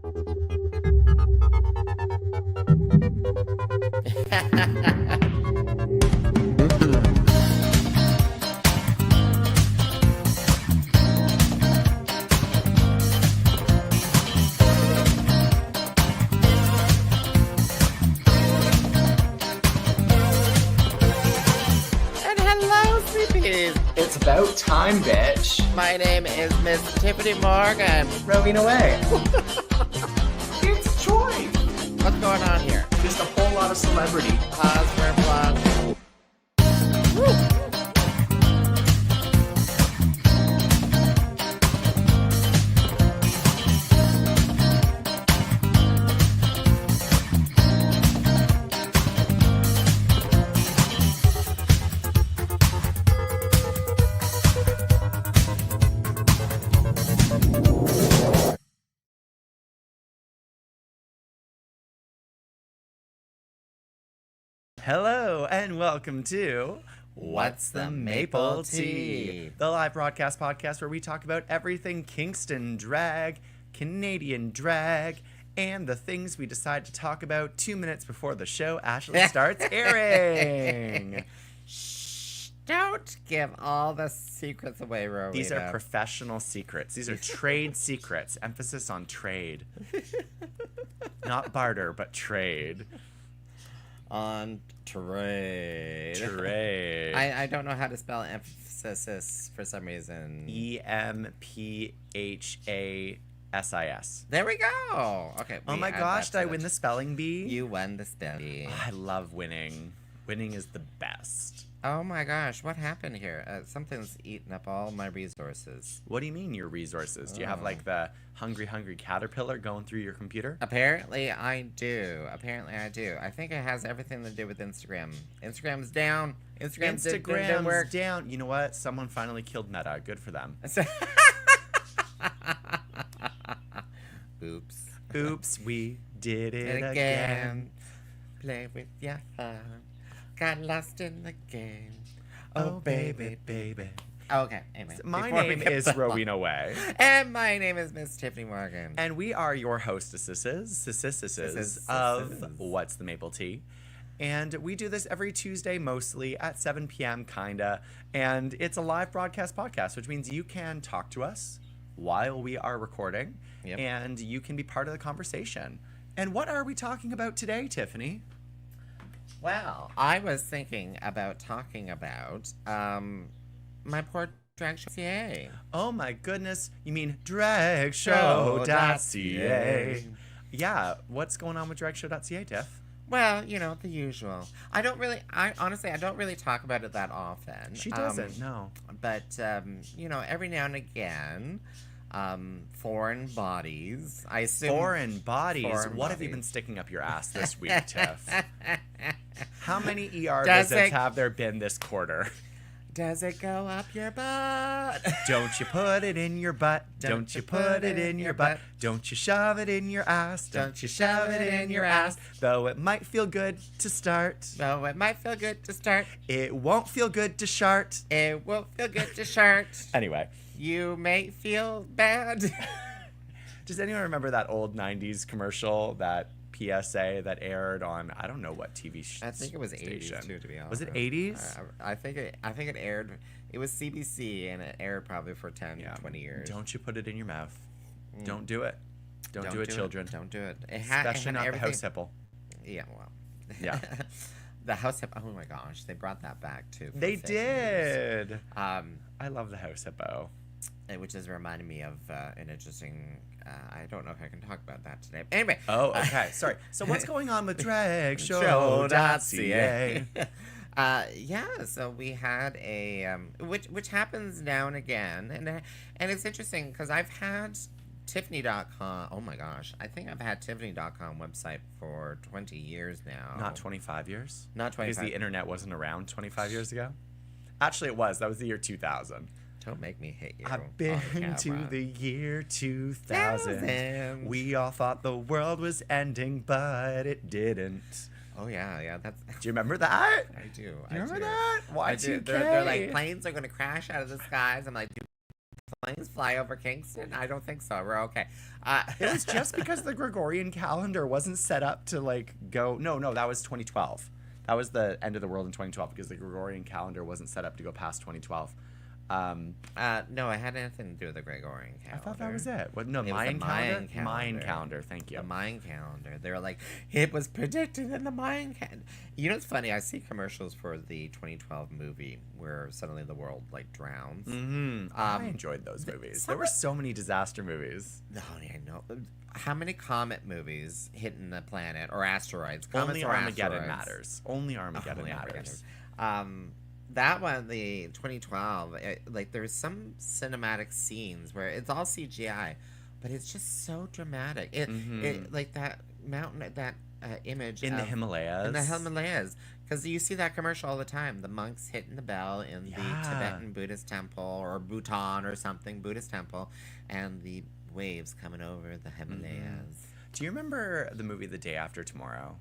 It's about time, bitch. My name is Miss Tiffany Morgan. Rowena away. It's Troy. What's going on here? Just a whole lot of celebrity. Pause for applause. Woo. Hello and welcome to What's the Maple Tea? The live broadcast podcast where we talk about everything Kingston drag, Canadian drag, and the things we decide to talk about 2 minutes before the show actually starts airing. Shh, don't give all the secrets away, Rowena. These are professional secrets. These are trade secrets. Emphasis on trade. Not barter, but trade. On trade. Trade. I don't know how to spell emphasis for some reason. EMPHASIS. There we go. Okay. Oh my gosh, did I win the spelling bee? You won the spelling bee. Oh, I love winning. Winning is the best. Oh my gosh, what happened here? Something's eaten up all my resources. What do you mean your resources? Do you have like the hungry caterpillar going through your computer? Apparently I do. I think it has everything to do with Instagram. Instagram's down. Instagram's didn't work. Down. You know what? Someone finally killed Meta. Good for them. Oops. Oops, we did it again. Play with your heart. Got lost in the game. Oh, baby. Okay, anyway. My name is Rowena Way. And my name is Miss Tiffany Morgan. And we are your hostesses of What's the Maple Tea. And we do this every Tuesday, mostly at 7 p.m., kinda. And it's a live broadcast podcast, which means you can talk to us while we are recording. Yep. And you can be part of the conversation. And what are we talking about today, Tiffany? Well, I was thinking about talking about my poor drag show. Oh my goodness. You mean dragshow.ca. Yeah, what's going on with dragshow.ca, Tiff? Well, you know, the usual. Honestly, I don't really talk about it that often. She doesn't, no. But, you know, every now and again, foreign bodies. I assume Foreign bodies? Foreign what have you bodies. been sticking up your ass this week, Tiff? How many ER Does visits it- have there been this quarter? Does it go up your butt? Don't you put it in your butt. Don't you put it in your butt. Don't you shove it in your ass. Don't you shove it in your ass. Though it might feel good to start. No, it might feel good to start. It won't feel good to shart. It won't feel good to shart. Anyway. You may feel bad. Does anyone remember that old 90s commercial, that PSA that aired on, I don't know what TV I think it was 80s too, to be honest. Was it 80s? I think it aired. It was CBC and it aired probably for 10, 20 years. Don't you put it in your mouth. Don't do it. Don't do it, children. Don't do it. Especially not the house hipple. Yeah, well. Yeah. The house hippo. Oh my gosh, they brought that back too. They did. I love the house hippo. Which is reminding me of an interesting. I don't know if I can talk about that today. But anyway. Oh, okay. Sorry. So what's going on with dragshow.ca? Yeah. So we had a which happens now and again, and it's interesting because I've had Tiffany.com. Oh my gosh, I think I've had Tiffany.com website for 20 years now. Not 25 years. Not 25. Because the internet wasn't around 25 years ago. Actually, it was. That was the year 2000. Don't make me hit you. I've been to the year 2000. We all thought the world was ending, but it didn't. Oh yeah, that's. Do you remember that? I do. You remember that? Y2K. They're like planes are gonna crash out of the skies. I'm like, planes fly over Kingston? I don't think so. We're okay. It was just because the Gregorian calendar wasn't set up to like go. No, that was 2012. That was the end of the world in 2012 because the Gregorian calendar wasn't set up to go past 2012. No, it had anything to do with the Gregorian calendar. I thought that was it. What? No, It was the Mayan calendar. Mayan calendar. Mayan calendar. Thank you. The Mayan calendar. They were like, it was predicted in the Mayan calendar. You know, it's funny. I see commercials for the 2012 movie where suddenly the world like drowns. I enjoyed those movies. There were so many disaster movies. No, I know. How many comet movies hitting the planet or asteroids? Comets Only or Armageddon asteroids? matters. Only Armageddon Only matters. That one, the 2012, like there's some cinematic scenes where it's all CGI, but it's just so dramatic. It like that mountain, that image In the Himalayas. In the Himalayas, because you see that commercial all the time. The monks hitting the bell in the Tibetan Buddhist temple or Bhutan or something Buddhist temple, and the waves coming over the Himalayas. Do you remember the movie The Day After Tomorrow?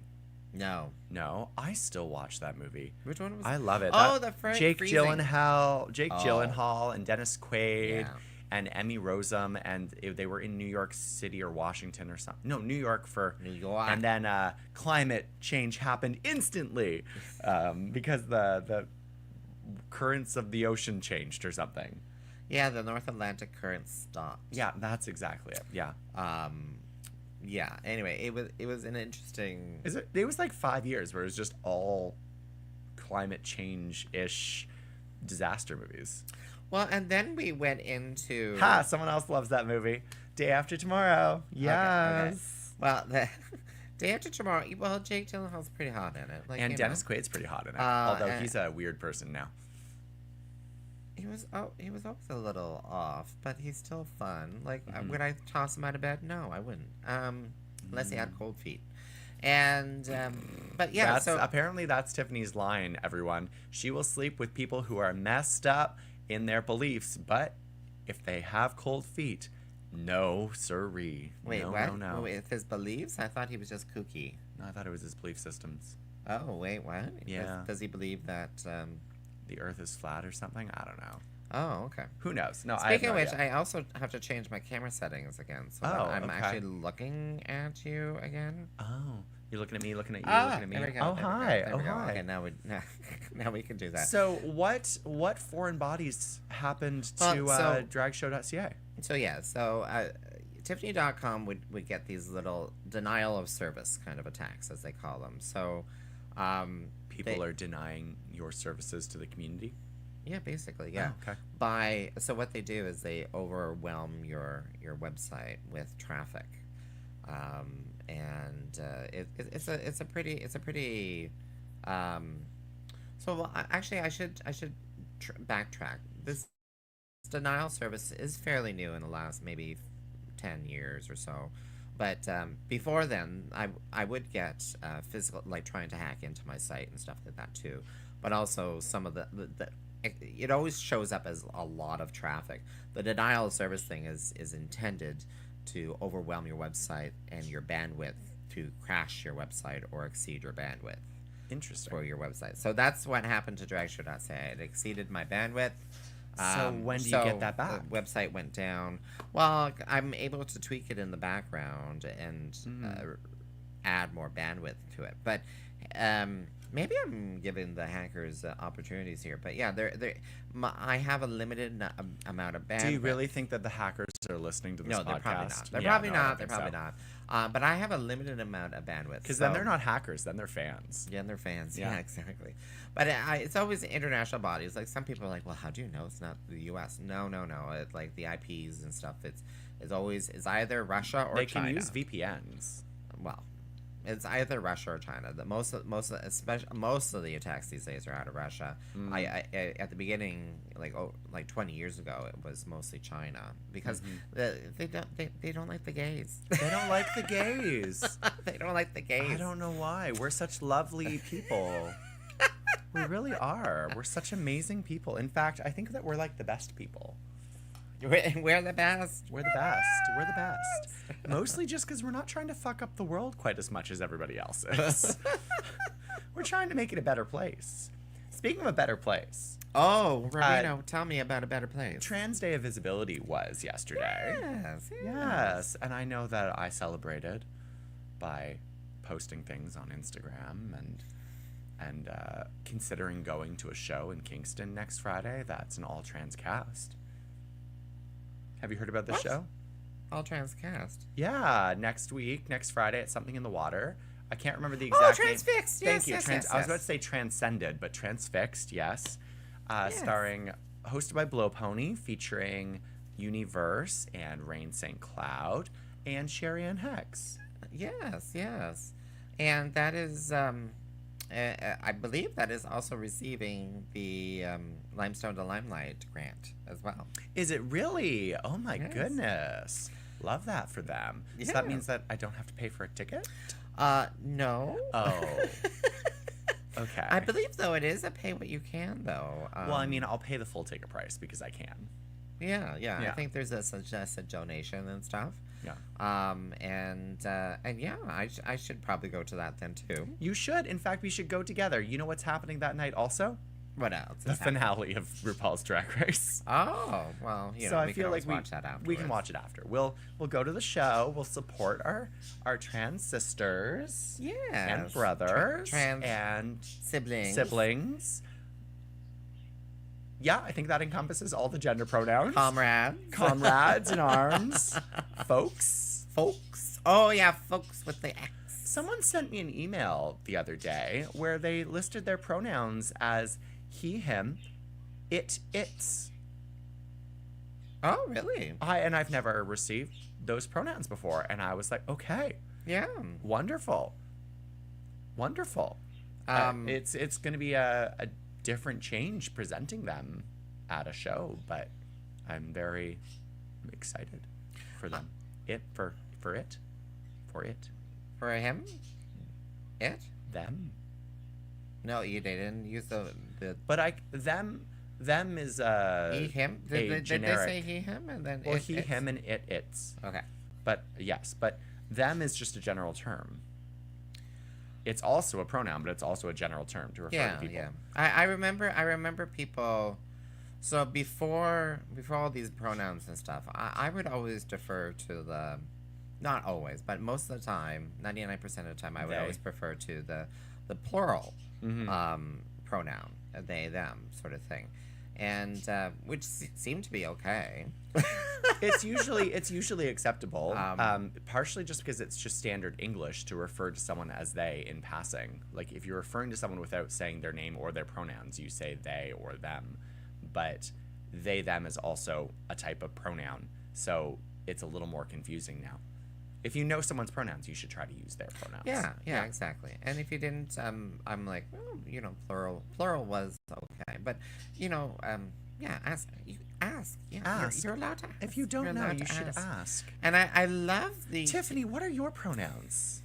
No, I still watch that movie. which one was? I love it. Oh, Jake freezing. Gyllenhaal, and Dennis Quaid, Yeah. and Emmy Rossum, and they were in New York City or Washington or something. No, New York New York. And then climate change happened instantly because the currents of the ocean changed or something. Yeah, the North Atlantic current stopped. Yeah, that's exactly it. Yeah. Yeah. Anyway, it was an interesting. It was like 5 years where it was just all climate change-ish disaster movies. Well, and then we went into. Ha! Someone else loves that movie. Day After Tomorrow. Yes. Okay. Well, the Day After Tomorrow. Well, Jake Gyllenhaal's pretty hot in it. Like, And you Dennis know. Quaid's pretty hot in it. Although and- he's a weird person now. He was always a little off, but he's still fun. Like, would I toss him out of bed? No, I wouldn't. Unless he had cold feet. And but yeah, Apparently that's Tiffany's line, everyone. She will sleep with people who are messed up in their beliefs, but if they have cold feet, no siree. wait, no, what? No. With his beliefs? I thought he was just kooky. No, I thought it was his belief systems. Oh, wait, what? Yeah. Does he believe that? The earth is flat or something? I don't know. Oh, okay. Who knows? No, Speaking of I have which, no idea. I also have to change my camera settings again, so that Oh, I'm okay. actually looking at you again. Oh, you're looking at me, looking at you, Ah, looking at me. there we go, Oh, there we go, hi. there Oh, we go. hi. Okay, now we can do that. So what foreign bodies happened to Well, dragshow.ca? Tiffany.com would get these little denial of service kind of attacks, as they call them. So People are denying your services to the community? yeah, basically, yeah. Oh, okay. So what they do is they overwhelm your website with traffic, and it's a pretty. Actually, I should backtrack. This denial service is fairly new in the last maybe 10 years or so. But before then, I would get physical, like trying to hack into my site and stuff like that too. But also some of the it always shows up as a lot of traffic. The denial of service thing is intended to overwhelm your website and your bandwidth, to crash your website or exceed your bandwidth. Interesting. For your website. So that's what happened to dragshow.ca. It exceeded my bandwidth. So when do you get that back? The website went down. Well, I'm able to tweak it in the background and add more bandwidth to it. But maybe I'm giving the hackers opportunities here. But yeah, I have a limited amount of bandwidth. Do you really think that the hackers are listening to this podcast? No, they're probably not. They're Yeah, probably no, I don't not. They're think probably so. not. But I have a limited amount of bandwidth. Because then they're not hackers, then they're fans. Yeah, and they're fans. Yeah. Yeah, exactly. But it's always international bodies. Like some people are like, well, how do you know it's not the U.S.? No. It's like the IPs and stuff. It's either Russia or They China. can use VPNs. Well, it's either Russia or China. Most of the attacks these days are out of Russia. I at the beginning, like 20 years ago, it was mostly China because they don't like the gays. They don't like the gays. They don't like the gays. I don't know why. We're such lovely people. We really are. We're such amazing people. In fact, I think that we're like the best people. We're the best. We're the best. We're the best. Mostly just because we're not trying to fuck up the world quite as much as everybody else is. We're trying to make it a better place. Speaking of a better place. Oh, Rowena, tell me about a better place. Trans Day of Visibility was yesterday. Yes, and I know that I celebrated by posting things on Instagram and considering going to a show in Kingston next Friday. That's an all-trans cast. Have you heard about this show? All trans cast. Yeah, next Friday at Something in the Water. I can't remember the exact name. Transfixed. Thank you. Yes. I was about to say Transcended, but Transfixed, yes. Starring, hosted by Blow Pony, featuring Universe and Rain St. Cloud and Sherry Ann Hex. Yes. And that is, I believe that is also receiving the Limestone to Limelight grant as well. Is it really? Oh my goodness. Love that for them. Yeah. So that means that I don't have to pay for a ticket? No. Oh. Okay. I believe, though, it is a pay what you can, though. Well, I mean, I'll pay the full ticket price because I can. Yeah. Yeah. I think there's a suggested donation and stuff. Yeah. And yeah, I should probably go to that then, too. You should. In fact, we should go together. You know what's happening that night also? What else? The finale of RuPaul's Drag Race. Oh, well, you know, so I we feel can like watch that afterwards. we can watch it after. We'll go to the show. We'll support our trans sisters. Yes. And brothers. Trans and siblings. Yeah, I think that encompasses all the gender pronouns. Comrades in arms. Folks. Oh, yeah, folks with the X. Someone sent me an email the other day where they listed their pronouns as he, him, it, its. Oh, really? I've never received those pronouns before, and I was like, okay. Yeah. Wonderful. It's going to be a different change presenting them at a show, but I'm very excited for them. For it. For him? It? Them. No, you didn't use the. But them is he, him? Did generic. they say he, him, and then Well, it, he, it's? him, and it's. Okay. But yes, but them is just a general term. It's also a pronoun, but it's also a general term to refer to people. Yeah. I remember people. So before all these pronouns and stuff, I would always defer to the, not always, but most of the time, 99% of the time, I would always prefer to the plural pronoun, they, them sort of thing, and which seemed to be okay. It's usually acceptable, partially just because it's just standard English to refer to someone as they in passing. Like if you're referring to someone without saying their name or their pronouns, you say they or them. But they, them is also a type of pronoun, so it's a little more confusing now. If you know someone's pronouns, you should try to use their pronouns. Yeah, exactly. And if you didn't, I'm like, well, you know, plural was okay, but you know, yeah, ask. Yeah, ask. You're allowed to ask. If you don't know, you should ask. And I love the Tiffany. What are your pronouns?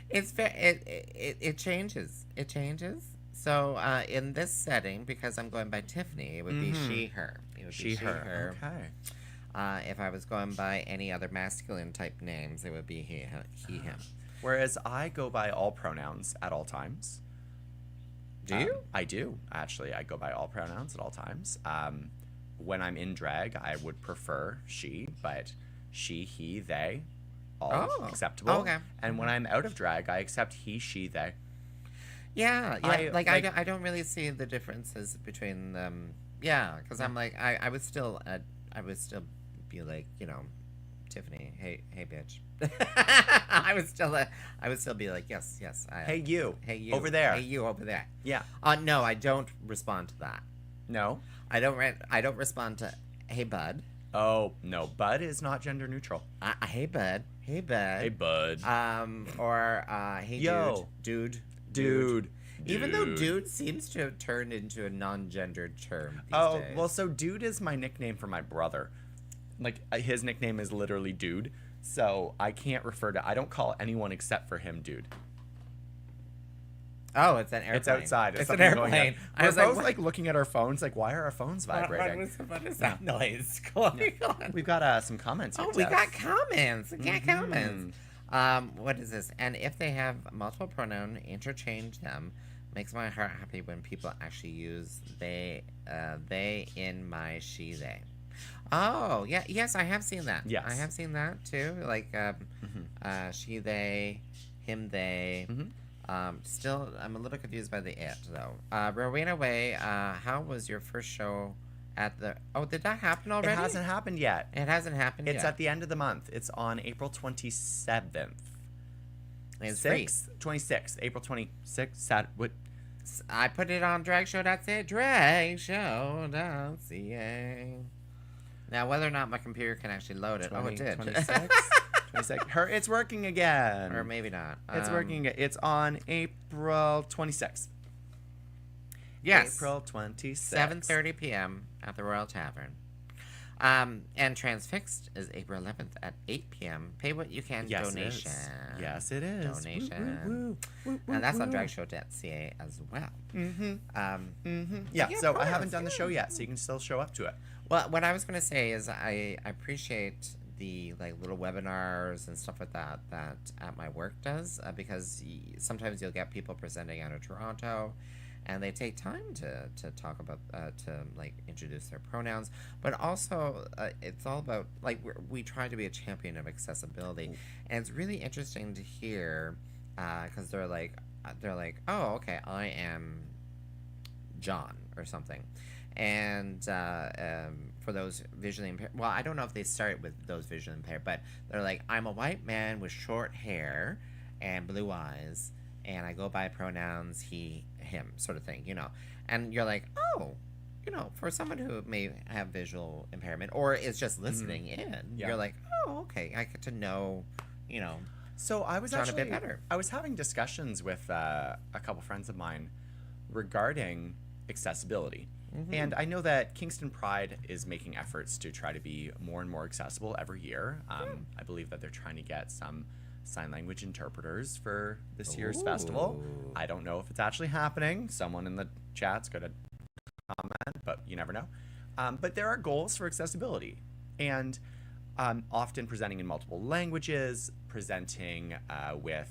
It's it changes. It changes. So in this setting, because I'm going by Tiffany, it would be she, her. It would be she, her. Okay. If I was going by any other masculine type names, it would be he, him. Whereas I go by all pronouns at all times. Do you? I do, actually. I go by all pronouns at all times. When I'm in drag, I would prefer she, but she, he, they, all acceptable. Okay. And when I'm out of drag, I accept he, she, they. Yeah. I don't really see the differences between them. Yeah, because I'm like, I would still be like, you know, Tiffany, hey bitch. I would still be like, yes. Hey you over there. Hey you over there. Yeah. No, I don't respond to that. No, I don't respond to hey bud. Oh no, bud is not gender neutral. Hey bud. Hey bud. Or hey yo dude. Even though dude seems to have turned into a non-gendered term these days. Well, so dude is my nickname for my brother. Like, his nickname is literally dude. So I can't I don't call anyone except for him dude. Oh, it's an airplane. It's outside. It's an airplane. I was both like looking at our phones, like, why are our phones vibrating? What is that noise going on? We've got some comments here, we got comments. We got comments. What is this? And if they have multiple pronoun, interchange them. Makes my heart happy when people actually use they in my she they. Oh yeah, yes, I have seen that. Yes. I have seen that too. Like she they, him they. Still, I'm a little confused by the it though. Rowena Way, how was your first show at the? Oh, did that happen already? It hasn't happened yet. It hasn't happened yet. It's at the end of the month. It's on April 27th. It's free. 26th. April 26th. What? I put it on dragshow.ca. Dragshow.ca. Now, whether or not my computer can actually load it. Oh, it did. 26. It's working again. Or maybe not. It's working. It's on April 26th. Yes. April 26th. 7:30 p.m. at the Royal Tavern. And Transfixed is April 11th at 8 p.m. Pay what you can. Yes, donation. Yes, it is. Donation. Woo, woo, woo, And that's on woo. dragshow.ca as well. Yeah, so I of haven't course, done the show yet, so you can still show up to it. Well, what I was going to say is I appreciate the like little webinars and stuff like that at my work does because sometimes you'll get people presenting out of Toronto and they take time to talk about to like introduce their pronouns, but also it's all about like we try to be a champion of accessibility. And it's really interesting to hear because they're like oh okay, I am John or something. And for those visually impaired, well, I don't know if they start with those visually impaired, but they're like, I'm a white man with short hair and blue eyes, and I go by pronouns he, him, sort of thing, you know. And you're like, oh, you know, for someone who may have visual impairment or is just listening in, you're like, oh, okay, I get to know, you know. So I was John actually, a bit better. I was having discussions with a couple friends of mine regarding accessibility. And I know that Kingston Pride is making efforts to try to be more and more accessible every year. I believe that they're trying to get some sign language interpreters for this year's festival. I don't know if it's actually happening. Someone in the chat's going to comment, but you never know. But there are goals for accessibility. And often presenting in multiple languages, presenting with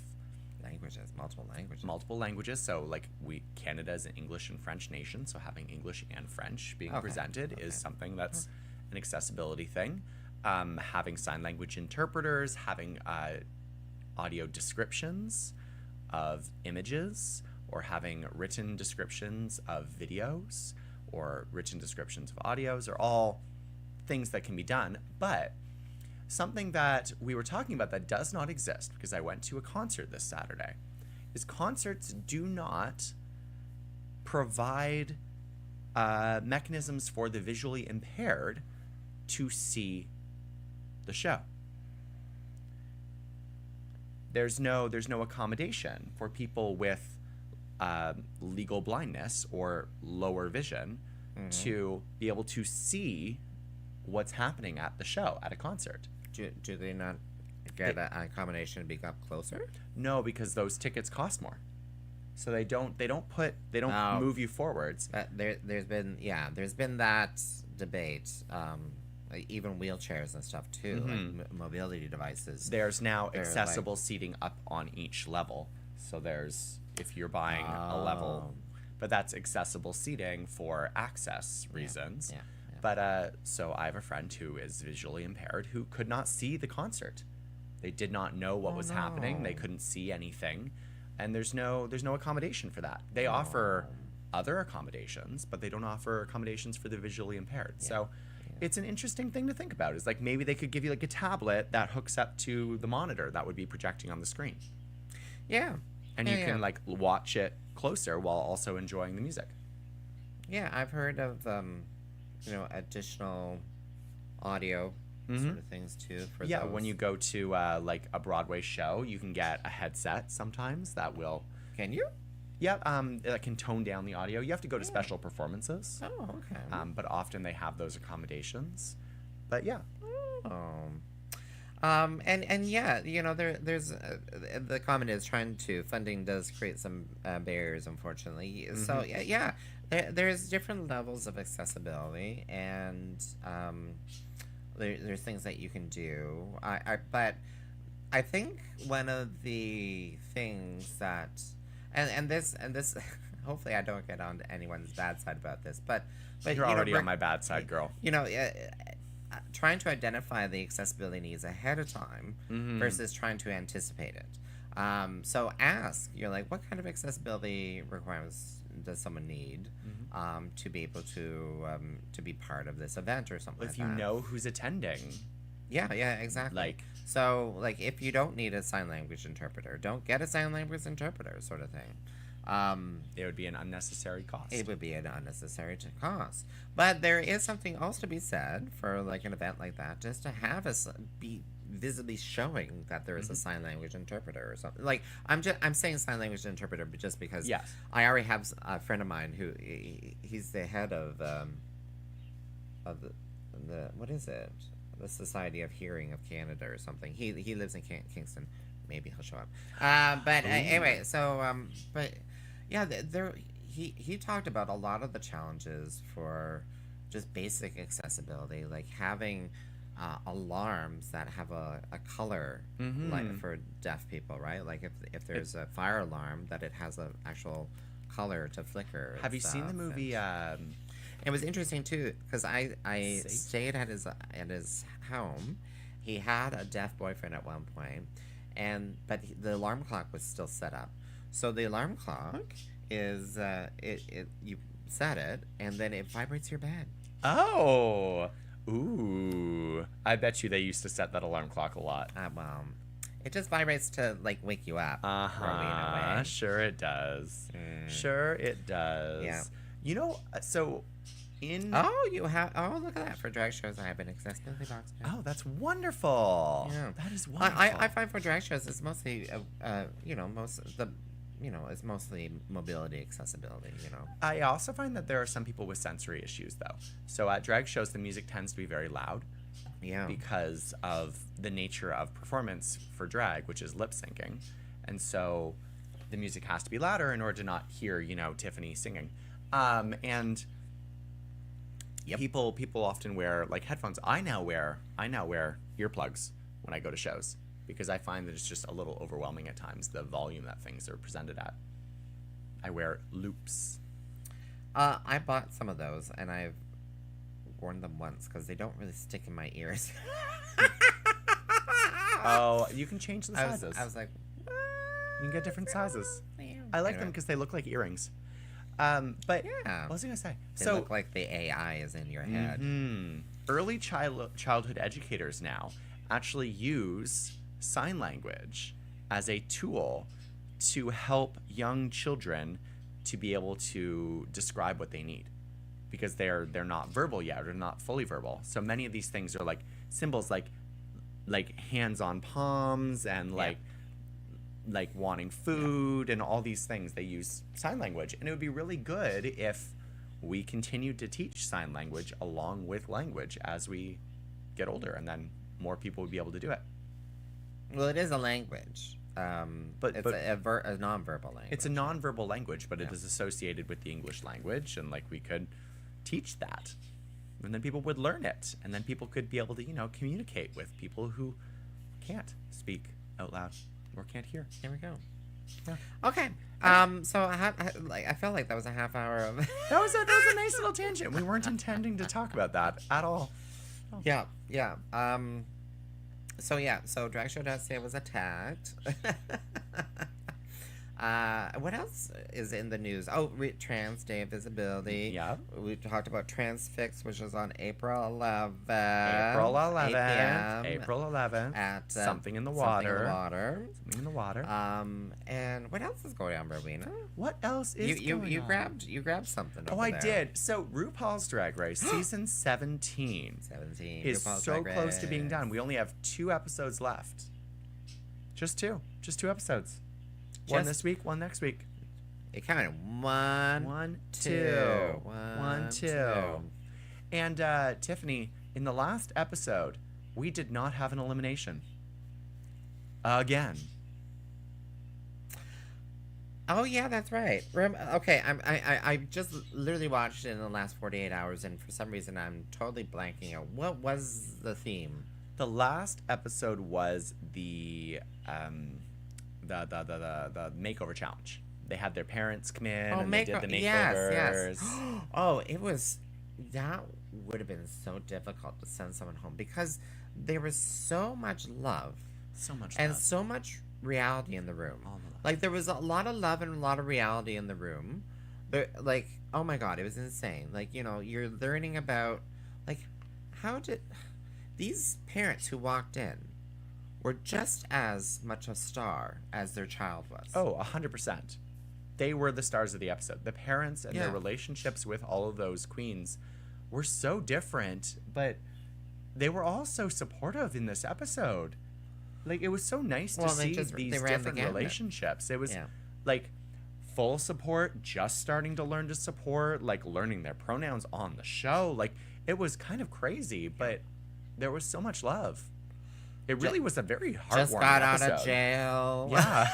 multiple languages. So like Canada is an English and French nation, so having English and French being presented is something that's an accessibility thing. Having sign language interpreters, having audio descriptions of images, or having written descriptions of videos, or written descriptions of audios are all things that can be done. But something that we were talking about that does not exist, because I went to a concert this Saturday, is concerts do not provide mechanisms for the visually impaired to see the show. There's no accommodation for people with legal blindness or lower vision to be able to see what's happening at the show, at a concert. Do they not get an accommodation to be up closer? No, because those tickets cost more. So they don't move you forwards. There's been that debate. Even wheelchairs and stuff too, like mobility devices. There's now accessible seating up on each level. So there's, if you're buying a level, but that's accessible seating for access reasons. Yeah. But so I have a friend who is visually impaired who could not see the concert. They did not know what was happening. They couldn't see anything, and there's no accommodation for that. They offer other accommodations, but they don't offer accommodations for the visually impaired. So it's an interesting thing to think about. Is like maybe they could give you like a tablet that hooks up to the monitor that would be projecting on the screen. Yeah. And you can like watch it closer while also enjoying the music. Yeah, I've heard of additional audio sort of things too for those. When you go to like a Broadway show, you can get a headset sometimes that will. Can you? Yeah, that can tone down the audio. You have to go to special performances. Oh, okay. But often they have those accommodations. But yeah. And yeah, there's the comment is funding does create some barriers, unfortunately. So yeah, there's different levels of accessibility, and there's things that you can do. But I think one of the things that and this hopefully I don't get on to anyone's bad side about this, but You're you know, already on my bad side, girl. You know, trying to identify the accessibility needs ahead of time versus trying to anticipate it. So ask, you're like, what kind of accessibility requirements does someone need to be able to be part of this event or something If like that? you know who's attending. Yeah, exactly. Like, so, like, if you don't need a sign language interpreter, don't get a sign language interpreter, sort of thing. it would be an unnecessary cost. It would be an unnecessary cost. But there is something else to be said for, like, an event like that, just to have us be visibly showing that there is a sign language interpreter or something. Like, I'm saying sign language interpreter just because Yes. I already have a friend of mine who he's the head of the what is it? The Society of Hearing of Canada or something. He lives in Kingston. Maybe he'll show up. But anyway, so but yeah, he talked about a lot of the challenges for just basic accessibility, like having alarms that have a color, like for deaf people, right? Like if there's a fire alarm, that it has an actual color to flicker. Have you seen the movie? It was interesting too, because I stayed at his home. He had a deaf boyfriend at one point, but the alarm clock was still set up. So the alarm clock is you set it and then it vibrates your bed. Oh, ooh! I bet you they used to set that alarm clock a lot. Well, it just vibrates to like wake you up. Rowena way. Sure it does. Sure it does. Yeah. You know, so in You have look at that, for drag shows I have an accessibility box too. oh, that's wonderful. Yeah. That is wonderful. I find for drag shows it's mostly it's mostly mobility accessibility. I also find that there are some people with sensory issues though. So at drag shows the music tends to be very loud. Yeah. Because of the nature of performance for drag, which is lip syncing. And so the music has to be louder in order to not hear, Tiffany singing. And people often wear like headphones. I now wear earplugs when I go to shows because I find that it's just a little overwhelming at times, the volume that things are presented at. I wear loops. I bought some of those and I've worn them once because they don't really stick in my ears. Oh, you can change the I sizes. was like, what? You can get different sizes. I like them because they look like earrings. But Yeah. what was I gonna say? They look like the AI is in your head. Early childhood educators now actually use sign language as a tool to help young children to be able to describe what they need, because they're not verbal yet, or they're not fully verbal. So many of these things are like symbols, like hands on palms and like wanting food and all these things. They use sign language, and it would be really good if we continued to teach sign language along with language as we get older, and then more people would be able to do it. Well, it is a language. But it's a non-verbal language. It's a non-verbal language, but it is associated with the English language, and like we could teach that, and then people would learn it, and then people could be able to communicate with people who can't speak out loud or can't hear. There we go. Yeah. Okay. So I felt like that was a half hour of. That was a nice little tangent. We weren't intending to talk about that at all. Yeah. So DragShow.ca was attacked. What else is in the news? Oh, Trans Day of Visibility. Yeah. We talked about Transfix, which was on April 11th. April 11th. 8 p.m. April 11th. At Something in the Water. Something in the Water. And what else is going on, Rowena? What else is going on? You grabbed something. Oh, I did. So RuPaul's Drag Race season 17 is RuPaul's so Drag close to being Race. done. We only have 2 episodes left. Just 2 episodes. One this week, one next week. It counted 1, 2. 1, 2. And Tiffany, in the last episode, we did not have an elimination. Again. Oh yeah, that's right. Okay, I just literally watched it in the last 48 hours, and for some reason I'm totally blanking out. What was the theme? The last episode was the makeover challenge, they had their parents come in Oh, and they did the makeovers. yes. Oh, that would have been so difficult to send someone home because there was so much love. So much And love. so much reality in the room. All the love. Like, there was a lot of love and a lot of reality in the room. There, like, oh my God, it was insane. Like, you know, you're learning about, like, how did these parents who walked in were just as much a star as their child was. Oh, 100%. They were the stars of the episode. The parents and their Yeah. relationships with all of those queens were so different, but they were all so supportive in this episode. Like, it was so nice to see these they ran the different gamut. relationships. It was Yeah. like full support, just starting to learn to support, like learning their pronouns on the show. Like, it was kind of crazy, but there was so much love. It really was a very heartwarming Just got out episode. of jail. Yeah.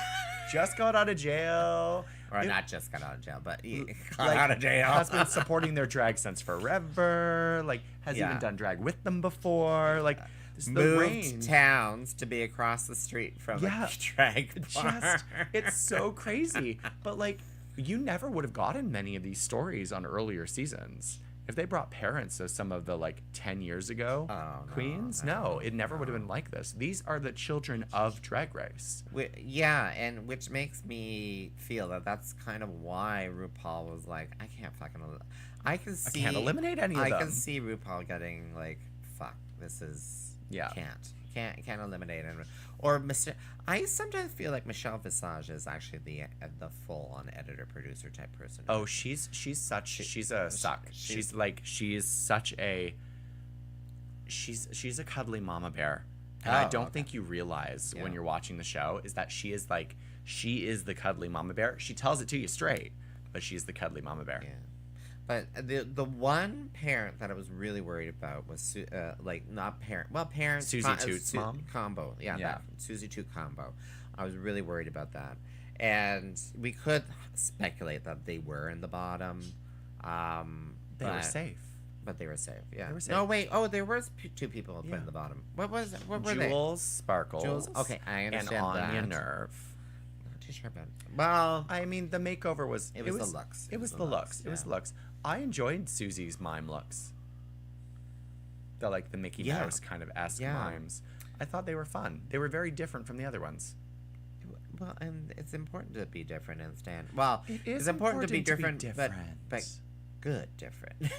Just got out of jail. Or It- not just got out of jail, but he got like, out of jail. has been supporting their drag since forever. Like, has even Yeah. done drag with them before. Like, the Moved range. towns to be across the street from Yeah. a drag bar. Just, it's so crazy. But, like, you never would have gotten many of these stories on earlier seasons. If they brought parents of some of the, like, 10 years ago Oh, no, queens, no, no, it never would have been like this. These are the children of Drag Race. Yeah, and which makes me feel that that's kind of why RuPaul was like, I can't fucking. I can't eliminate any of I them. can see RuPaul getting like, fuck, this is. Yeah. Can't eliminate it. Or I sometimes feel like Michelle Visage is actually the full on editor producer type person. Oh, she's a suck. She's a cuddly mama bear. And I Oh, don't okay. think you realize when Yeah. you're watching the show is that she is the cuddly mama bear. She tells it to you straight, but she's the cuddly mama bear. Yeah. But the one parent that I was really worried about was parent Susie Toots' mom? combo. Yeah, Yeah. that Susie Toot combo. I was really worried about that, and we could speculate that they were in the bottom. They were safe. But they were safe. Yeah. They were safe. No, wait. Oh, there was two people put Yeah. in the bottom. What was it? What were they? Jules, Sparkles, Jules. Okay, I understand and Anya that. Nerve. Not too sure about it. Well, I mean, the makeover was It was the looks. It was the looks. It was the looks. I enjoyed Susie's mime looks. The Mickey Yeah. Mouse kind of esque Yeah. mimes. I thought they were fun. They were very different from the other ones. Well, and it's important to be different and stand. Well, It is it's important to be important different, but good different.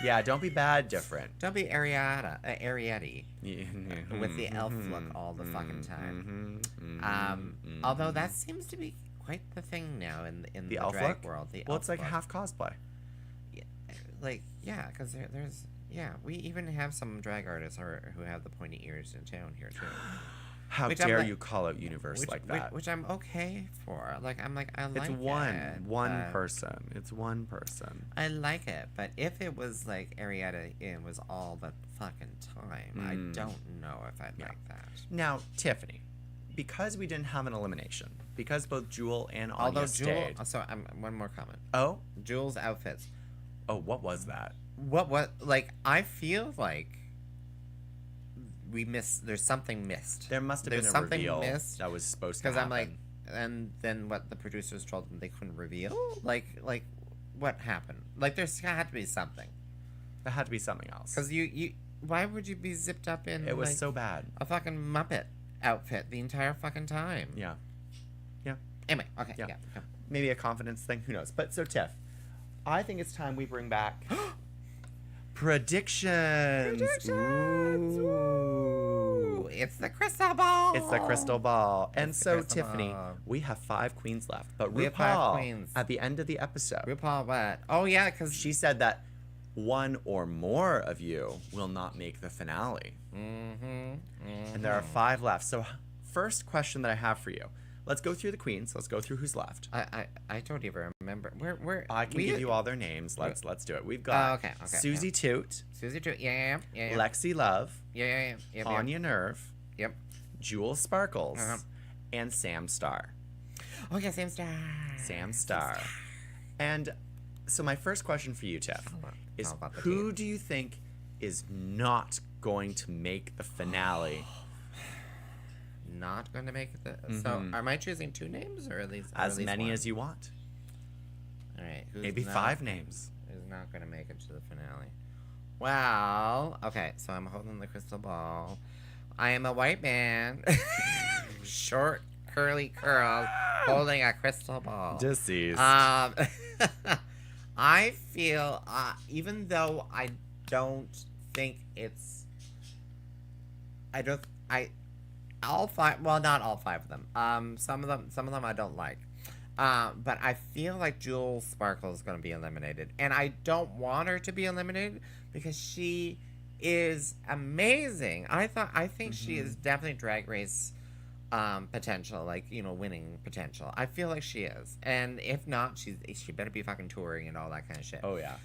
Yeah, don't be bad different. Don't be Ariadne with the elf look all the fucking time. Although that seems to be quite the thing now in the elf drag look? world. The Well, elf it's like look. half cosplay. Because there's we even have some drag artists who have the pointy ears in town here too. How Which I'm dare like- you call out universe like that? Which I'm okay for. Like I like It's it, one but- person. It's one person. I like it, but if it was like Arietta, it was all the fucking time. I don't know if I'd like that. Now, Tiffany, because we didn't have an elimination, because both Jewel and Anya Although stayed. one more comment. Oh, Jules' outfits. what was that? What like I feel like there's something missed. There must have There's been a something reveal missed, that was supposed to because happen. I'm like, and then what the producers told them they couldn't reveal. Like what happened? Like there's had to be something. there had to be something else. Because you why would you be zipped up in It was like, so bad. a fucking Muppet outfit the entire fucking time? Yeah. Anyway, okay, Yeah. yeah. Go. Maybe a confidence thing. Who knows? But so, Tiff, I think it's time we bring back predictions. Ooh, it's the crystal ball. It's the crystal ball. And It's the so, crystal Tiffany, ball. we have 5 queens left. But We RuPaul, have 5 queens. at the end of the episode, RuPaul what? Oh yeah, because she said that one or more of you will not make the finale. And there are 5 left. So, first question that I have for you. Let's go through the queens. Let's go through who's left. I don't even remember where I can give you all their names. Let's do it. We've got okay, Susie Toot, Susie Toot. Yeah. Lexi Love, Yeah. Anya Nerve, Yep. Jewel Sparkles, Uh-huh. and Sam Star. Oh yeah, Sam Star. Sam Star. And so my first question for you, Tiff, is How about the who team? do you think is not going to make the finale? Not going to make it. So, am I choosing 2 names or are these As many one? as you want. All right. Maybe 5 names. Who's not going to make it to the finale? Well, okay. So I'm holding the crystal ball. I am a white man. Short, curly curls, holding a crystal ball. Deceased. I feel, even though I don't think it's, all 5, well, not all 5 of them. Some of them I don't like. But I feel like Jewel Sparkle is going to be eliminated. And I don't want her to be eliminated because she is amazing. I think she is definitely Drag Race potential, like, winning potential. I feel like she is. And if not, she better be fucking touring and all that kind of shit. Oh, yeah.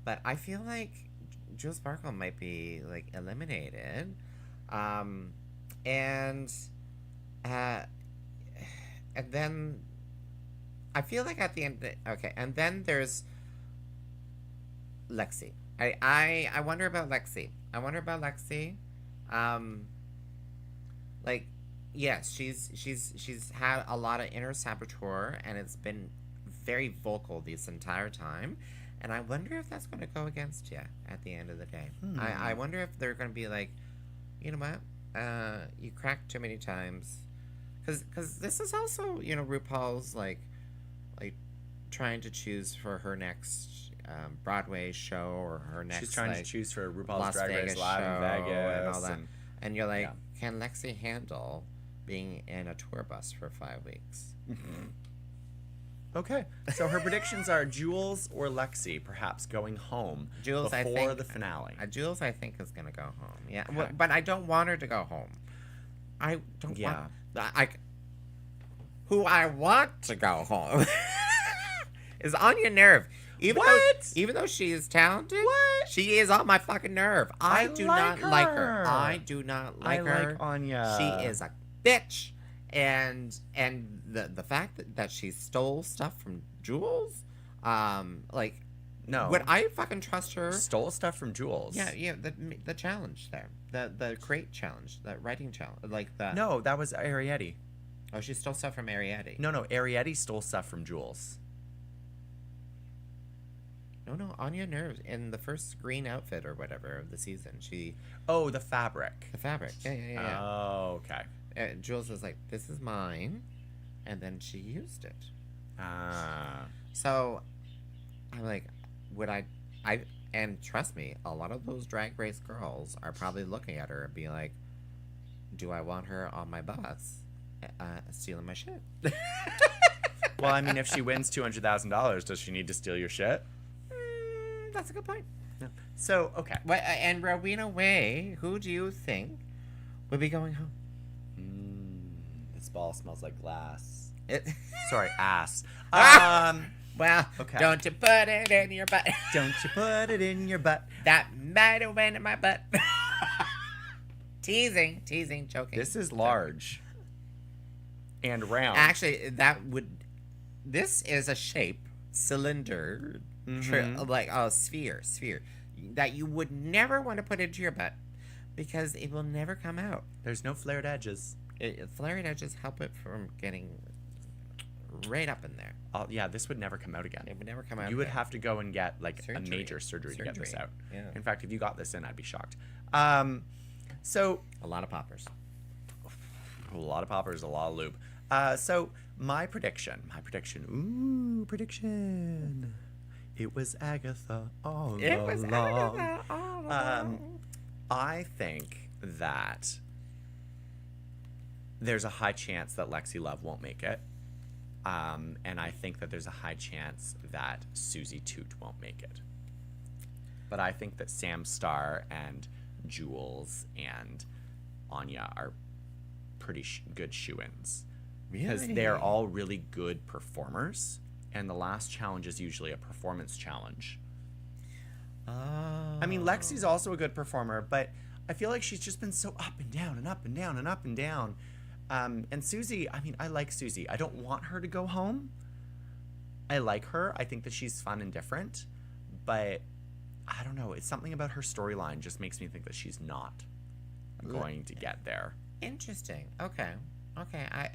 But I feel like Jewel Sparkle might be, like, eliminated. And then I feel like at the end, okay, and then there's Lexi. I wonder about Lexi. Like, yes, she's had a lot of inner saboteur, and it's been very vocal this entire time. And I wonder if that's going to go against you at the end of the day. I wonder if they're going to be like, you know what, you cracked too many times, because this is also, RuPaul's like trying to choose for her next Broadway show, or her next. She's trying to choose for RuPaul's Las Drag Vegas Race Live in show Vegas and all that. And you're like, yeah. Can Lexi handle being in a tour bus for 5 weeks? Okay, so her predictions are Jules or Lexi, perhaps going home Jules, before the finale. Jules, I think, is gonna go home. Yeah, Okay. but I don't want her to go home. I don't Yeah. want. Who I want to go home is Anya Nerve. Even though she is talented, she is on my fucking nerve. I do not like her. I do not like her. I like Anya. She is a bitch. And the fact that she stole stuff from Jules, like, No. would I fucking trust her? Stole stuff from Jules. Yeah, the challenge there, the crate challenge, the writing challenge, like the. No, that was Arietti. Oh, she stole stuff from Arietti. No, Arietti stole stuff from Jules. No, Anya Nerve in the first green outfit or whatever of the season. Oh, the fabric. The fabric. Yeah. Oh, okay. Jules was like, "This is mine," and then she used it. Ah. So, I'm like, and trust me, a lot of those Drag Race girls are probably looking at her and be like, "Do I want her on my bus, stealing my shit?" Well, I mean, if she wins $200,000, does she need to steal your shit? That's a good point. No. So, okay. And Rowena Way, who do you think would be going home? This ball smells like glass. It. Sorry, ass. Well, okay. Don't you put it in your butt. Don't you put it in your butt. That might have went in my butt. Teasing, joking. This is large. And round. Actually, this is a shape, cylinder, like a sphere, that you would never want to put into your butt because it will never come out. There's no flared edges. Flared edges help it from getting right up in there. Yeah, this would never come out again. It would never come out. You would have to go and get like Surgery. a major surgery to get this out. Yeah. In fact, if you got this in, I'd be shocked. So a lot of poppers. A lot of poppers, a lot of lube. So my prediction. It was Agatha all along. I think that there's a high chance that Lexi Love won't make it. And I think that there's a high chance that Susie Toot won't make it. But I think that Sam Starr and Jules and Anya are pretty good shoo-ins. Because they're all really good performers. And the last challenge is usually a performance challenge. Oh. I mean, Lexi's also a good performer, but I feel like she's just been so up and down and up and down and up and down. And Susie, I mean, I like Susie. I don't want her to go home. I like her. I think that she's fun and different. But I don't know. It's something about her storyline just makes me think that she's not going to get there. Interesting. Okay. Okay, I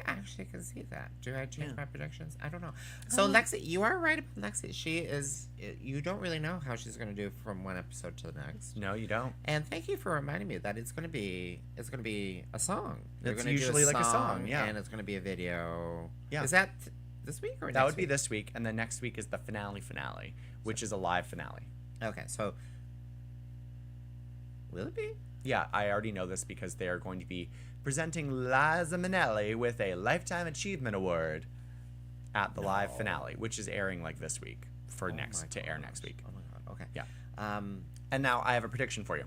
actually can see that. Do I change my predictions? I don't know. So Lexi, you are right about Lexi. She is. You don't really know how she's going to do from one episode to the next. No, you don't. And thank you for reminding me that it's going to be a song. They're It's gonna do usually like a song, yeah. and it's going to be a video. Yeah. Is that this week or next That would be week? this week, and then next week is the finale, which is a live finale. Okay, so will it be? Yeah, I already know this because they are going to be presenting Liza Minnelli with a Lifetime Achievement Award at the live finale, which is airing like this week to air next week. Oh my god. Okay. Yeah. And now I have a prediction for you.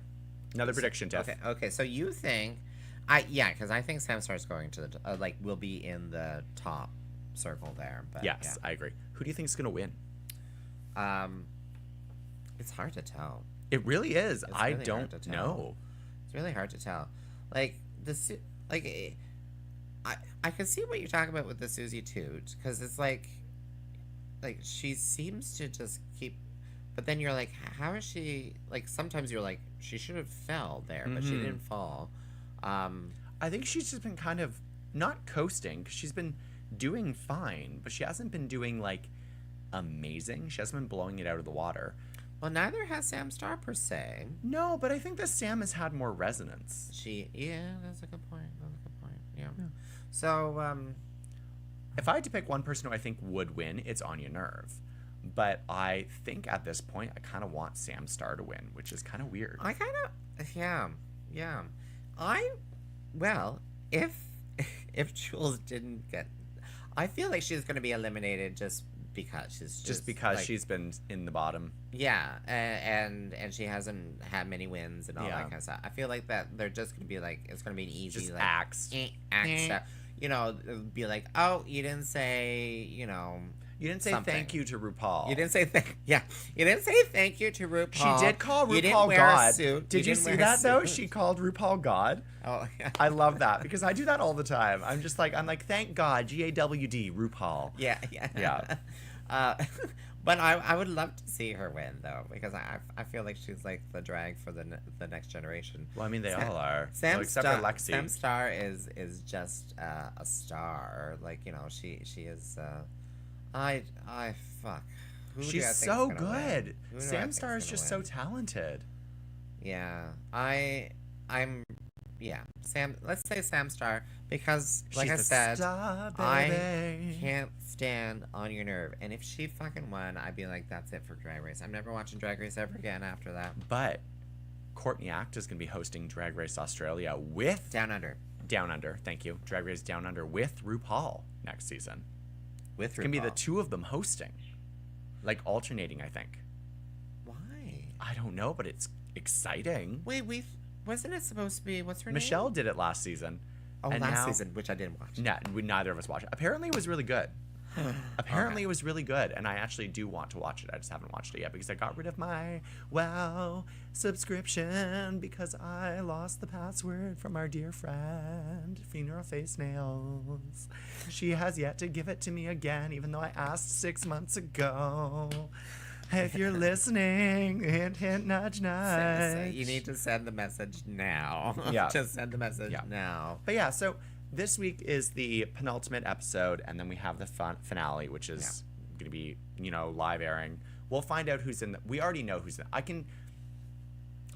Another prediction, Tiff. Okay. So you think, because I think Sam Star's going to the will be in the top circle there. But Yes, I agree. Who do you think is going to win? It's hard to tell. It really is. It's I really hard don't to tell. know. It's really hard to tell. Like I can see what you're talking about with the Susie Toot, because it's like she seems to just keep, but then you're like, how is she, like, sometimes you're like, she should have fell there, but she didn't fall. I think she's just been kind of not coasting, because she's been doing fine, but she hasn't been doing like amazing. She hasn't been blowing it out of the water. Well, neither has Sam Star per se. No, but I think that Sam has had more resonance. That's a good point. Yeah. So, If I had to pick one person who I think would win, it's Anya Nerve. But I think at this point, I kind of want Sam Star to win, which is kind of weird. I kind of, yeah. If Jules didn't get, I feel like she's going to be eliminated just because she's been in the bottom. Yeah, and she hasn't had many wins and all Yeah. that kind of stuff. I feel like that they're just gonna be like, it's gonna be an easy Just like axed. stuff. You know, it'll be like, oh, you didn't say, You didn't say something. thank you to RuPaul. You didn't say you didn't say thank you to RuPaul. She did call You didn't RuPaul wear a God. suit. Did you didn't see wear a that though? suit. She called RuPaul God. Oh, yeah. I love that because I do that all the time. I'm like, thank God, GAWD, RuPaul. Yeah. But I would love to see her win though, because I feel like she's like the drag for the next generation. Well, I mean, they all are. Sam except Star, for Lexi. Sam Star is just a star. Like, she is. Fuck. Who do I She's think so is gonna win? good. Who do I Sam think Star is gonna just win? so talented. Yeah, Sam. Let's say Sam Star, because like She's I the said, star, I baby. can't stand Anya Nerve, and if she fucking won, I'd be like, that's it for Drag Race. I'm never watching Drag Race ever again after that. But Courtney Act is going to be hosting Drag Race Australia with Down Under. Down Under. Thank you. Drag Race Down Under with RuPaul next season. With It's going to be the two of them hosting, like alternating. I think. Why? I don't know, but it's exciting. Wait, wasn't it supposed to be, what's her Michelle did it last season. name? and Last now- season, which I didn't watch. Neither of us watched it. Apparently, it was really good. It was really good, and I actually do want to watch it. I just haven't watched it yet because I got rid of my WoW subscription because I lost the password from our dear friend, Funeral Face Nails. She has yet to give it to me again, even though I asked 6 months ago. If you're listening, hint, hint, nudge, nudge. You need to send the message now. Yeah. Just send the message now. But yeah, so this week is the penultimate episode, and then we have the finale, which is going to be, live airing. We'll find out who's in the... We already know who's in...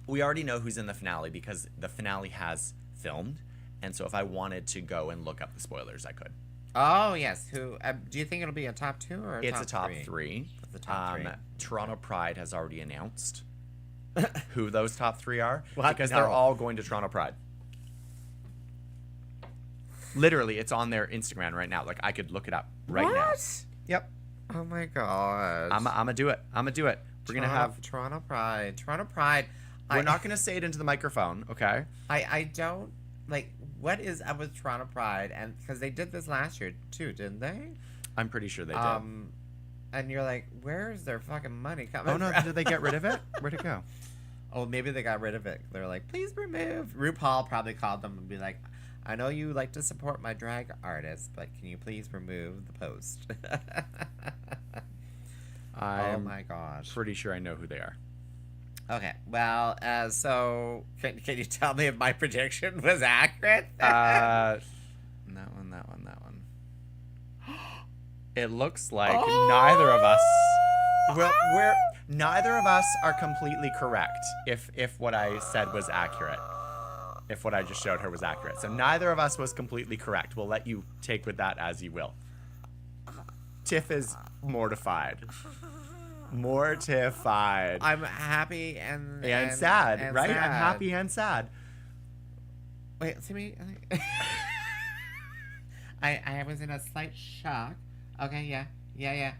We already know who's in the finale because the finale has filmed, and so if I wanted to go and look up the spoilers, I could. Oh, yes. Who? Do you think it'll be a top 2 or It's a top three. It's a top 3. Toronto Pride has already announced who those top 3 are What? because No. they're all going to Toronto Pride. Literally, it's on their Instagram right now. Like, I could look it up right now. What? Yep. Oh, my gosh. I'm gonna do it. We're gonna have. Toronto Pride. Toronto Pride. We're not gonna say it into the microphone, okay? I don't... Like, what is up with Toronto Pride? And because they did this last year, too, didn't they? I'm pretty sure they did. And you're like, where's their fucking money coming Oh no! from? Did they get rid of it? Where'd it go? Oh, maybe they got rid of it. They're like, please remove. RuPaul probably called them and be like, I know you like to support my drag artists, but can you please remove the post? Oh my gosh. Pretty sure I know who they are. Okay, well, so can you tell me if my prediction was accurate? It looks like neither of us. We're neither of us are completely correct. If what I said was accurate, if what I just showed her was accurate, so neither of us was completely correct. We'll let you take with that as you will. Tiff is mortified. Mortified. I'm happy and sad, and right? sad. I'm happy and sad. Wait, see me? I was in a slight shock. Okay, yeah.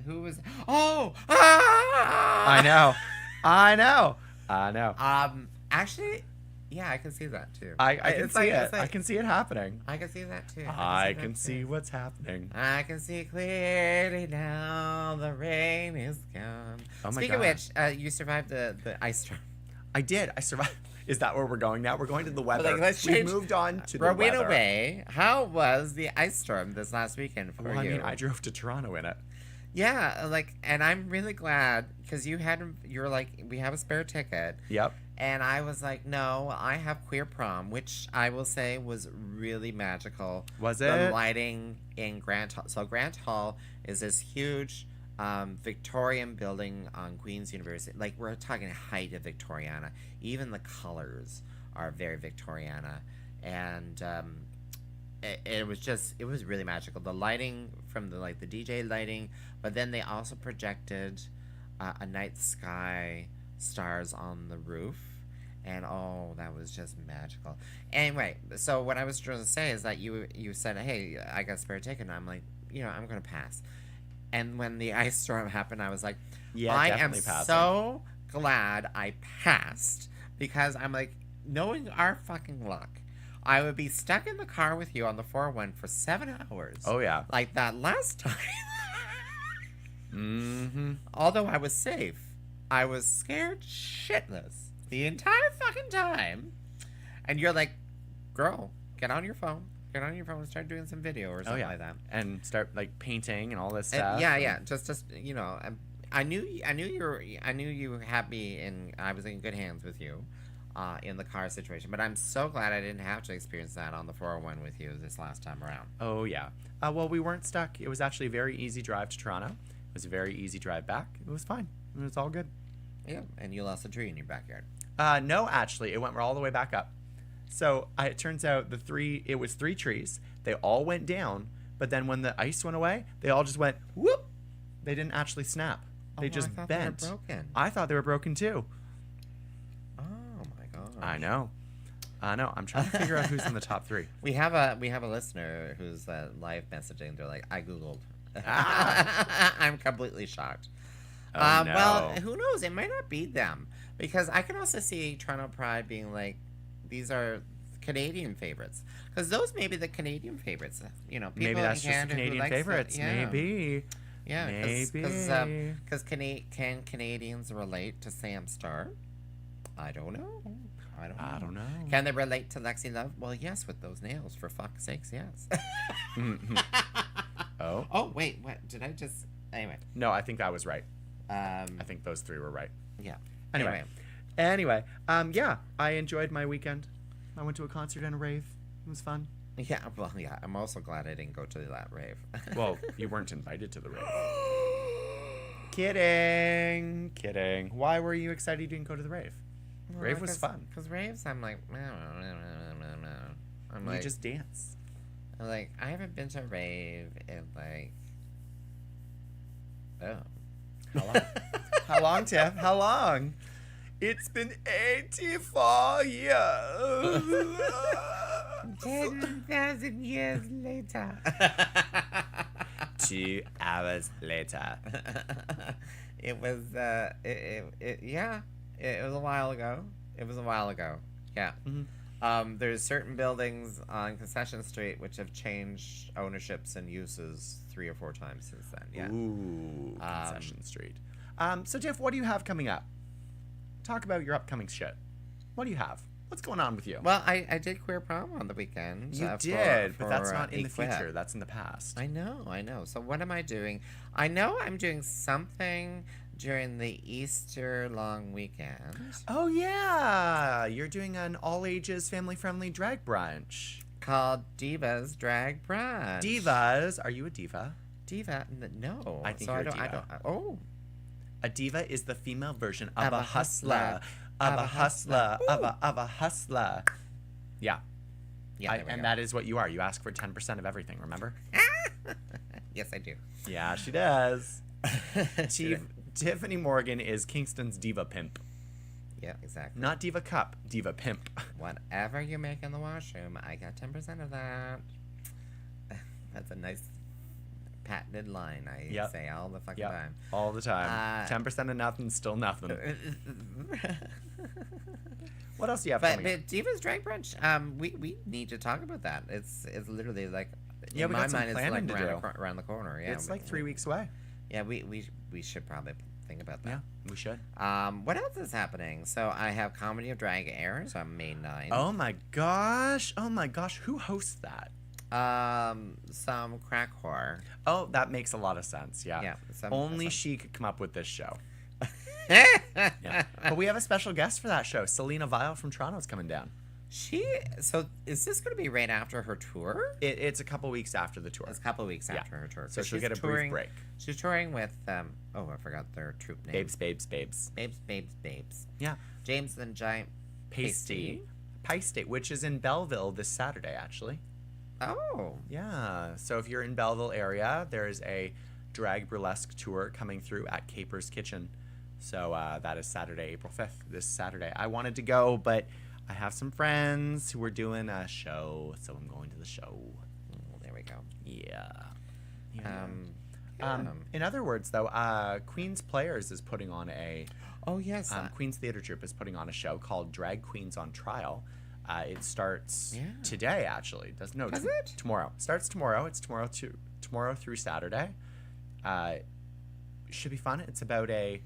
Who was? Oh! I know. Actually, yeah, I can see that too. I can see it. I can see it happening. I can see that too. I can see what's happening. I can see clearly now. The rain is gone. Oh my Speaking of which, you survived the ice storm. I did. I survived. Is that where we're going now? We're going to the weather. Like, let's We've change. moved on to the Rowena weather. Way. How was the ice storm this last weekend for you? I mean, I drove to Toronto in it. Yeah, and I'm really glad because you were like, we have a spare ticket. Yep. And I was like, no, I have queer prom, which I will say was really magical. Was The it? lighting in Grant Hall. So Grant Hall is this huge Victorian building on Queen's University. Like, we're talking height of Victoriana. Even the colors are very Victoriana. And it was really magical. The lighting from the DJ lighting, but then they also projected a night sky stars on the roof, and that was just magical. Anyway, so what I was trying to say is that you said, hey, I got a spare ticket, and I'm like, I'm gonna pass. And when the ice storm happened, I was like, Yeah, I am definitely passing. so glad I passed, because I'm like, knowing our fucking luck, I would be stuck in the car with you on the 401 for 7 hours. Oh yeah. Like that last time. Mm-hmm. Although I was safe, I was scared shitless the entire fucking time. And you're like, girl, get on your phone and start doing some video or something like that. And start like painting and all this stuff. Yeah. Just I knew you had me, and I was in good hands with you in the car situation. But I'm so glad I didn't have to experience that on the 401 with you this last time around. Oh yeah. Well, we weren't stuck. It was actually a very easy drive to Toronto. It was a very easy drive back. It was fine. It was all good. Yeah, and you lost a tree in your backyard. No, actually, it went all the way back up. So it turns out it was 3 trees. They all went down, but then when the ice went away, they all just went whoop. They didn't actually snap. They just I thought bent. They were broken. I thought they were broken too. Oh my god. I know. I'm trying to figure out who's in the top 3. We have a listener who's live messaging. They're like, I googled. I'm completely shocked. Oh, no. Well, who knows? It might not be them, because I can also see Toronto Pride being like, these are Canadian favorites, because those may be the Canadian favorites. People Maybe that's in just Canada the Canadian who likes favorites. Yeah. Maybe. Yeah, Maybe. because can Canadians relate to Sam Starr? I don't know. I don't know. Can they relate to Lexi Love? Well, yes, with those nails, for fuck's sakes, yes. Mm-hmm. Oh? Oh, wait, what? Did I just... Anyway. No, I think that was right. I I think those 3 were right. Yeah. Anyway, yeah, I enjoyed my weekend. I went to a concert and a rave. It was fun. Yeah, well, yeah, I'm also glad I didn't go to that rave. Well, you weren't invited to the rave. Kidding. Why were you excited you didn't go to the rave? Rave was fun. Because raves, I'm like... You just dance. I'm like, I haven't been to a rave in like... Oh. How long? How long, Tiff? How long? It's been 84 years. 10,000 years later. 2 hours later. It was, yeah. It was a while ago. Yeah. Mm-hmm. There's certain buildings on Concession Street which have changed ownerships and uses 3 or 4 times since then. Yeah. Ooh, Concession Street. So, Tiff, what do you have coming up? Talk about your upcoming shit. What do you have? What's going on with you? Well, I did queer prom on the weekend. You did, but that's not in the future. That's in the past. I know. So what am I doing? I know I'm doing something during the Easter long weekend. Oh, yeah. You're doing an all-ages, family-friendly drag brunch. Called Divas Drag Brunch. Divas. Are you a diva? Diva? No. I think so you're I a don't, I diva. don't. Oh. A diva is the female version of Of a a hustler. hustler. Of a hustler. Of a hustler. Yeah. Yeah. There we And go. that is what you are. You ask for 10% of everything, remember? Yes, I do. Yeah, she does. She- Tiffany Morgan is Kingston's diva pimp. yeah, exactly. Not diva cup, diva pimp. Whatever you make in the washroom, I got 10% of that. That's a nice patented line. I Yep. say all the fucking Yep. time. All the time. 10% of nothing, still nothing. What else do you have But, coming up? but Diva's Drag Brunch, we need to talk about that. It's literally like, Yeah, in we my got some mind, it's like planning to around, do. around the corner. Yeah, It's like 3 weeks away. Yeah, we should probably think about that. Yeah, we should. What else is happening? So I have Comedy of Drag airs on May 9th. Oh my gosh. Oh my gosh. Who hosts that? Some crack whore. Oh, that makes a lot of sense. Yeah. Yeah. Only she could come up with this show. Yeah. Yeah. But we have a special guest for that show. Selena Vile from Toronto is coming down. So is this going to be right after her tour? It's a couple weeks after the tour. It's a couple of weeks Yeah. after her tour. So she'll she's get a touring, brief break. She's touring with oh, I forgot their troupe name. Babes. Babes. Yeah. James and Giant Pasty, which is in Belleville this Saturday, actually. Oh. Yeah. So if you're in Belleville area, there is a drag burlesque tour coming through at Caper's Kitchen. So that is Saturday, April 5th, this Saturday. I wanted to go, but I have some friends who are doing a show, so I'm going to the show. There we go. Yeah. Yeah. In other words, though, Queen's Players is putting on a... Oh, yes. Queen's Theatre Troupe is putting on a show called Drag Queens on Trial. It starts Yeah. today, actually. Does it? Tomorrow. Starts tomorrow. It's tomorrow through Saturday. Should be fun. It's about 3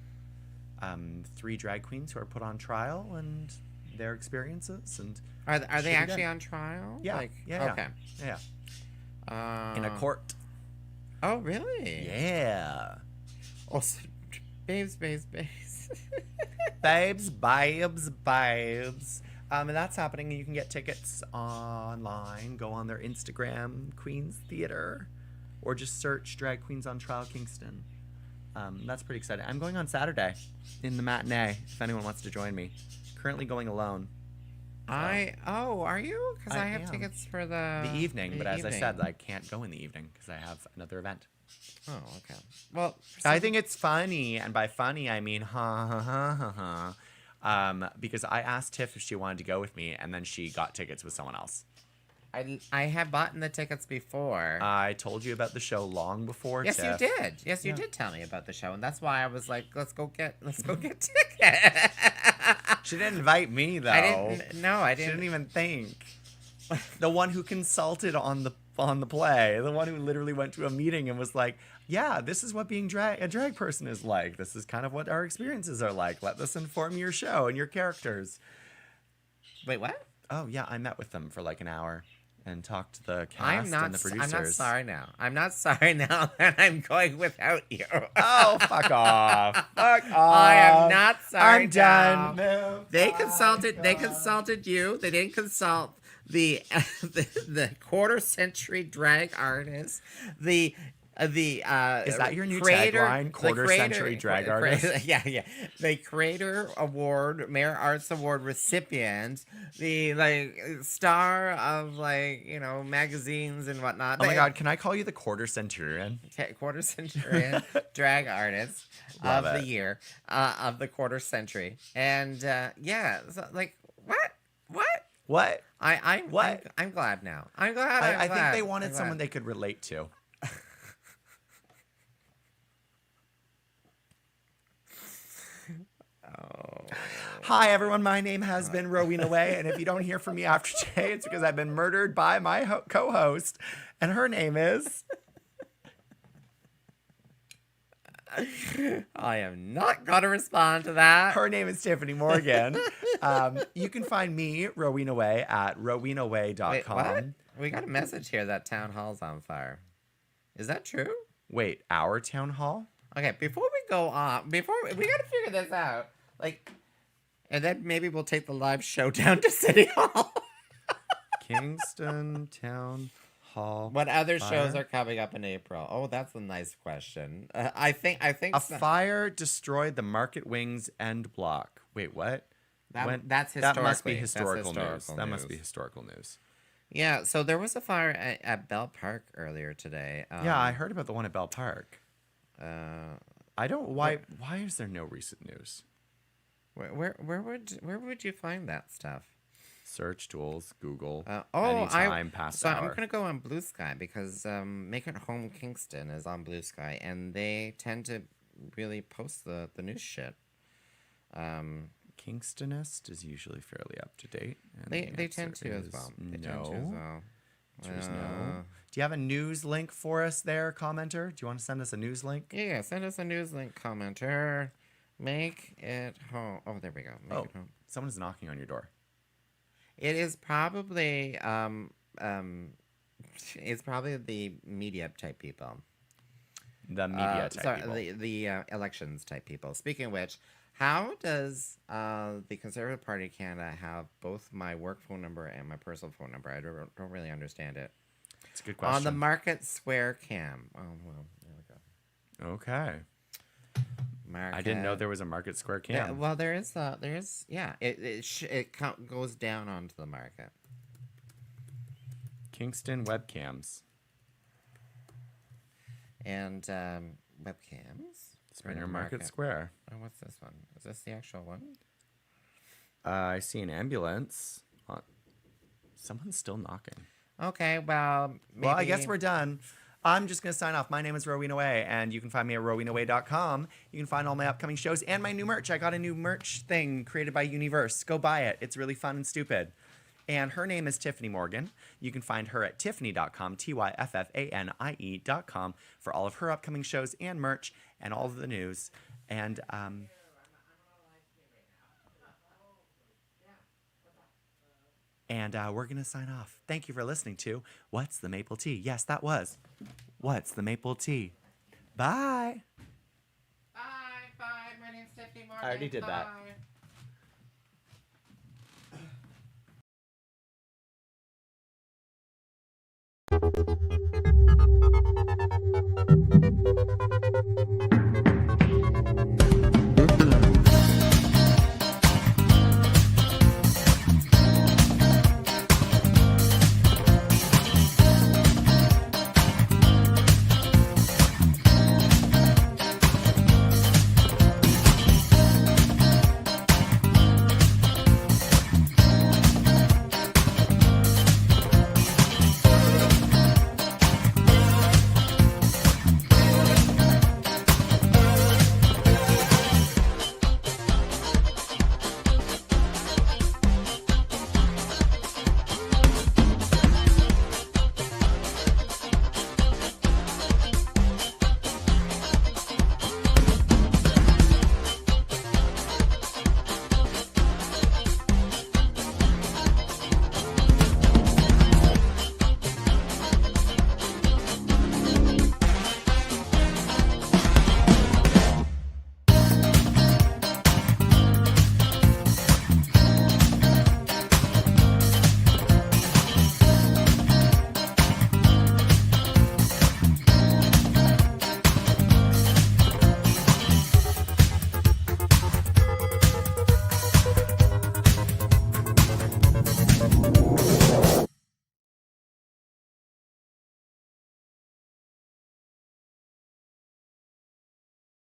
drag queens who are put on trial and their experiences. And Are should they be actually good. on trial? Yeah. Like, Yeah. Okay. Yeah. In a court. Oh, really? Yeah. Oh, babes. Babes. And that's happening. You can get tickets online. Go on their Instagram, Queens Theater, or just search Drag Queens on Trial Kingston. That's pretty exciting. I'm going on Saturday in the matinee, if anyone wants to join me. Currently going alone. Are you? Because I have am. tickets for the evening, but as I said, evening. I can't go in the evening because I have another event. Oh, okay. Well, I think it's funny, and by funny I mean because I asked Tiff if she wanted to go with me, and then she got tickets with someone else. I have bought the tickets before. I told you about the show long before. Yes, Tiff. you did. Yes, you did tell me about the show, and that's why I was like, let's go get tickets. She didn't invite me though. I didn't. She didn't even think. The one who consulted on the play, the one who literally went to a meeting and was like, "Yeah, this is what being a drag person is like. This is kind of what our experiences are like. Let this inform your show and your characters." Wait, what? Oh yeah, I met with them for like an hour and talked to the cast and the producers. I'm not sorry now. I'm not sorry now that I'm going without you. Oh, fuck off. Fuck off. I am not sorry. I'm done. now. No. They consulted you. They didn't consult the quarter century drag artist. Is that your new creator, tagline? Quarter century drag artist? Yeah. The Creator Award, Mayor Arts Award recipient, the star of magazines and whatnot. Oh my God, can I call you the quarter centurion? Quarter century drag artist Love of it. the year, of the quarter century. And so, what? I'm glad now. I'm glad. I think glad. they wanted I'm someone glad. they could relate to. Oh. Hi, everyone. My name has been Rowena Way, and if you don't hear from me after today, it's because I've been murdered by my co-host, and her name is... I am not going to respond to that. Her name is Tiffany Morgan. You can find me, Rowena Way, at rowenaway.com. Wait, what? We got a message here that town hall's on fire. Is that true? Wait, our town hall? Okay, before we go on, we got to figure this out. And then maybe we'll take the live show down to City Hall. Kingston Town Hall. What other fire? shows are coming up in April? Oh, that's a nice question. I think A fire destroyed the Market Wings end block. Wait, what? that's That must be historically- that's historical news. historical That must be news. historical news. Yeah, so there was a fire at Bell Park earlier today. Yeah, I heard about the one at Bell Park. Uh, I don't. Why is there no recent news? where would you find that stuff? Search tools, Google. I'm past hour. gonna go on Blue Sky because Make It Home Kingston is on Blue Sky, and they tend to really post the news shit. Kingstonist is usually fairly up to date. and They the tend answer to as is well. No. They tend to as well. Answer is no. Do you have a news link for us there, commenter? Do you want to send us a news link? Yeah, send us a news link, commenter. Make it home. Oh, there we go. Make it home. Someone's knocking on your door. It is probably it's probably the media type people. The media type people. The elections type people. Speaking of which, how does the Conservative Party of Canada have both my work phone number and my personal phone number? I don't really understand it. It's a good question. On the Market Square cam. Oh, well, there we go. Okay. Market. I didn't know there was a Market Square cam. Yeah, well, there is. Yeah. It goes down onto the market. Kingston webcams. And webcams. Springer Market Square. Oh, what's this one? Is this the actual one? I see an ambulance. Someone's still knocking. Okay, well, maybe... Well, I guess we're done. I'm just going to sign off. My name is Rowena Way, and you can find me at rowenaway.com. You can find all my upcoming shows and my new merch. I got a new merch thing created by Universe. Go buy it. It's really fun and stupid. And her name is Tyffanie Morgan. You can find her at Tyffanie.com, TYFFANIE.com, for all of her upcoming shows and merch and all of the news. And we're going to sign off. Thank you for listening to What's the Maple Tea? Yes, that was What's the Maple Tea? Bye. Bye. My name's Tyffanie Morgan. I already did that. Bye.